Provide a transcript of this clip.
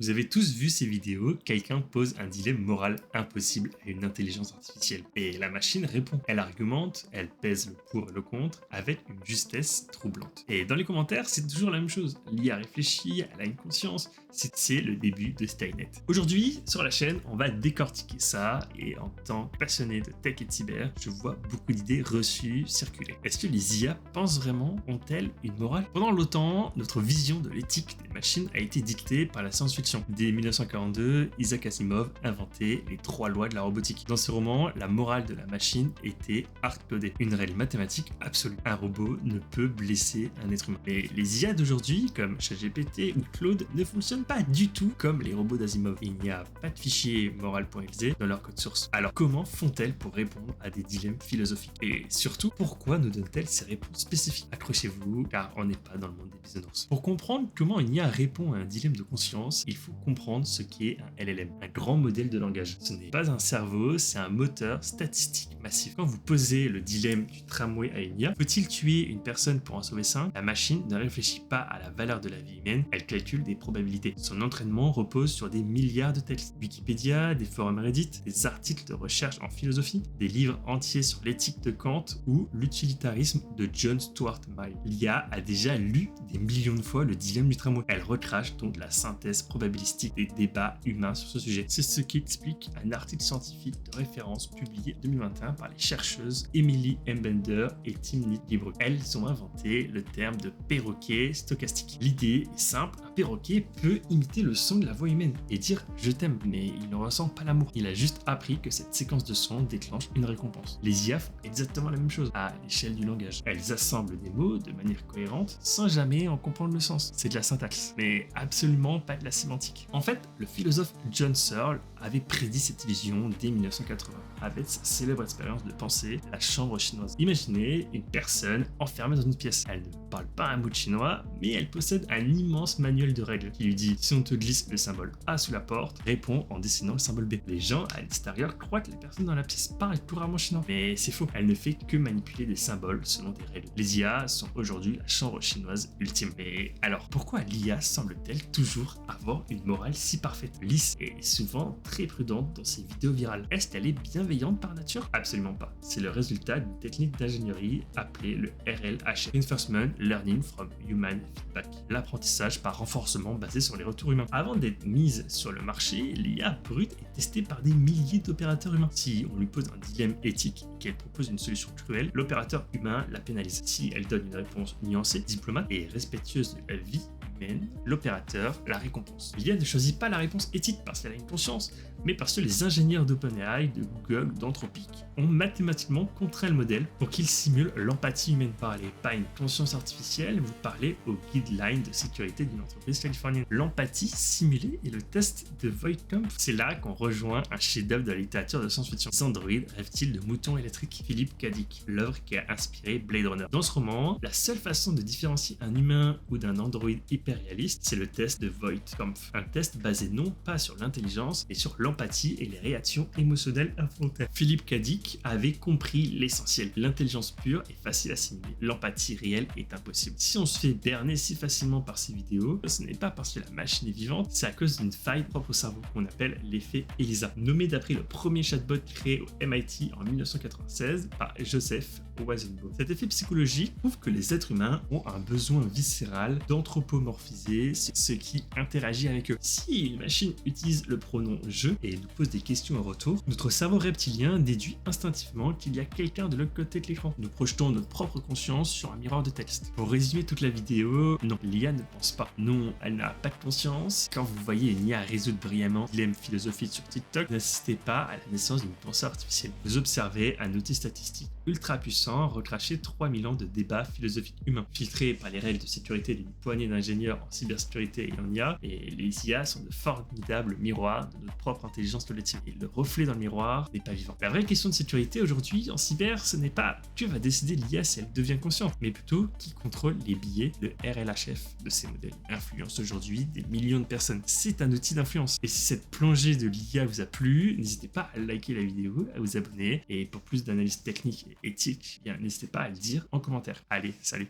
Vous avez tous vu ces vidéos, quelqu'un pose un dilemme moral impossible à une intelligence artificielle. Et la machine répond. Elle argumente, elle pèse le pour et le contre avec une justesse troublante. Et dans les commentaires, c'est toujours la même chose. L'IA réfléchit, elle a une conscience. C'est le début de Skynet. Aujourd'hui, sur la chaîne, on va décortiquer ça. Et en tant que passionné de tech et de cyber, je vois beaucoup d'idées reçues circuler. Est-ce que les IA pensent vraiment? Ont-elles une morale? Pendant longtemps, notre vision de l'éthique des machines a été dictée par la science-fiction. Dès 1942, Isaac Asimov inventait les 3 lois de la robotique. Dans ce roman, la morale de la machine était hard-codée, une règle mathématique absolue. Un robot ne peut blesser un être humain. Mais les IA d'aujourd'hui, comme ChatGPT ou Claude, ne fonctionnent pas du tout comme les robots d'Asimov. Il n'y a pas de fichier moral.exe dans leur code source. Alors comment font-elles pour répondre à des dilemmes philosophiques? Et surtout, pourquoi nous donnent-elles ces réponses spécifiques? Accrochez-vous, car on n'est pas dans le monde des bisounours. Pour comprendre comment une IA répond à un dilemme de conscience, il faut comprendre ce qu'est un LLM, un grand modèle de langage. Ce n'est pas un cerveau, c'est un moteur statistique massif. Quand vous posez le dilemme du tramway à une IA, faut-il tuer une personne pour en sauver 5? La machine ne réfléchit pas à la valeur de la vie humaine, elle calcule des probabilités. Son entraînement repose sur des milliards de textes. Wikipédia, des forums Reddit, des articles de recherche en philosophie, des livres entiers sur l'éthique de Kant ou l'utilitarisme de John Stuart Mill. L'IA a déjà lu des millions de fois le dilemme du tramway. Elle recrache donc la synthèse probabilistique des débats humains sur ce sujet. C'est ce qui explique un article scientifique de référence publié en 2021 par les chercheuses Emily Embender et Timnit Libru. Elles ont inventé le terme de perroquet stochastique. L'idée est simple, un perroquet peut imiter le son de la voix humaine et dire « je t'aime », mais il ne ressent pas l'amour. Il a juste appris que cette séquence de son déclenche une récompense. Les IA font exactement la même chose à l'échelle du langage. Elles assemblent des mots de manière cohérente sans jamais en comprendre le sens. C'est de la syntaxe, mais absolument pas de la sémantique. En fait, le philosophe John Searle avait prédit cette illusion dès 1980 avec sa célèbre expérience de pensée, la chambre chinoise. Imaginez une personne enfermée dans une pièce. Elle ne parle pas un mot de chinois, mais elle possède un immense manuel de règles qui lui dit si on te glisse le symbole A sous la porte, réponds en dessinant le symbole B. Les gens à l'extérieur croient que les personnes dans la pièce parlent couramment chinois, mais c'est faux. Elle ne fait que manipuler des symboles selon des règles. Les IA sont aujourd'hui la chambre chinoise ultime. Mais alors, pourquoi l'IA semble-t-elle toujours avoir une morale si parfaite, lisse et souvent très prudente dans ses vidéos virales? Est-ce qu'elle est bienveillante par nature? Absolument pas. C'est le résultat d'une technique d'ingénierie appelée le RLHF, Reinforcement Learning from Human Feedback, l'apprentissage par renforcement basé sur les retours humains. Avant d'être mise sur le marché, l'IA brute est testée par des milliers d'opérateurs humains. Si on lui pose un dilemme éthique et qu'elle propose une solution cruelle, l'opérateur humain la pénalise. Si elle donne une réponse nuancée, diplomate et respectueuse de la vie humaine, l'opérateur la récompense. L'IA ne choisit pas la réponse éthique parce qu'elle a une conscience, mais parce que les ingénieurs d'OpenAI, de Google, d'Anthropic ont mathématiquement contraint le modèle pour qu'il simule l'empathie humaine. Vous parlez pas une conscience artificielle, vous parlez au guideline de sécurité d'une entreprise californienne. L'empathie simulée est le test de Voight-Kampff. C'est là qu'on rejoint un chef-d'œuvre de la littérature de science-fiction. Les androïdes rêvent-ils de moutons électriques? Philippe K. Dick, l'œuvre qui a inspiré Blade Runner. Dans ce roman, la seule façon de différencier un humain ou d'un androïde hyper réaliste, c'est le test de Voight-Kampff. Un test basé non pas sur l'intelligence, mais sur l'empathie et les réactions émotionnelles involontaires. Philippe K. Dick avait compris l'essentiel. L'intelligence pure est facile à simuler. L'empathie réelle est impossible. Si on se fait berner si facilement par ces vidéos, ce n'est pas parce que la machine est vivante, c'est à cause d'une faille propre au cerveau qu'on appelle l'effet ELISA, nommé d'après le premier chatbot créé au MIT en 1996 par Joseph Weizenbaum. Cet effet psychologique prouve que les êtres humains ont un besoin viscéral d'anthropomorphiser ce qui interagit avec eux. Si une machine utilise le pronom je et nous pose des questions en retour, notre cerveau reptilien déduit instinctivement qu'il y a quelqu'un de l'autre côté de l'écran. Nous projetons notre propre conscience sur un miroir de texte. Pour résumer toute la vidéo, non, l'IA ne pense pas. Non, elle n'a pas de conscience. Quand vous voyez une IA résoudre brillamment dilemme philosophique sur TikTok, n'assistez pas à la naissance d'une pensée artificielle. Vous observez un outil statistique ultra puissant recracher 3000 ans de débats philosophiques humains, filtrés par les règles de sécurité d'une poignée d'ingénieurs en cybersécurité et en IA, et les IA sont de formidables miroirs de notre propre intelligence collective. Et le reflet dans le miroir n'est pas vivant. La vraie question de sécurité aujourd'hui en cyber, ce n'est pas que va décider l'IA si elle devient consciente, mais plutôt qui contrôle les billets de RLHF de ces modèles. Influence aujourd'hui des millions de personnes. C'est un outil d'influence. Et si cette plongée de l'IA vous a plu, n'hésitez pas à liker la vidéo, à vous abonner, et pour plus d'analyses techniques et éthiques, n'hésitez pas à le dire en commentaire. Allez, salut!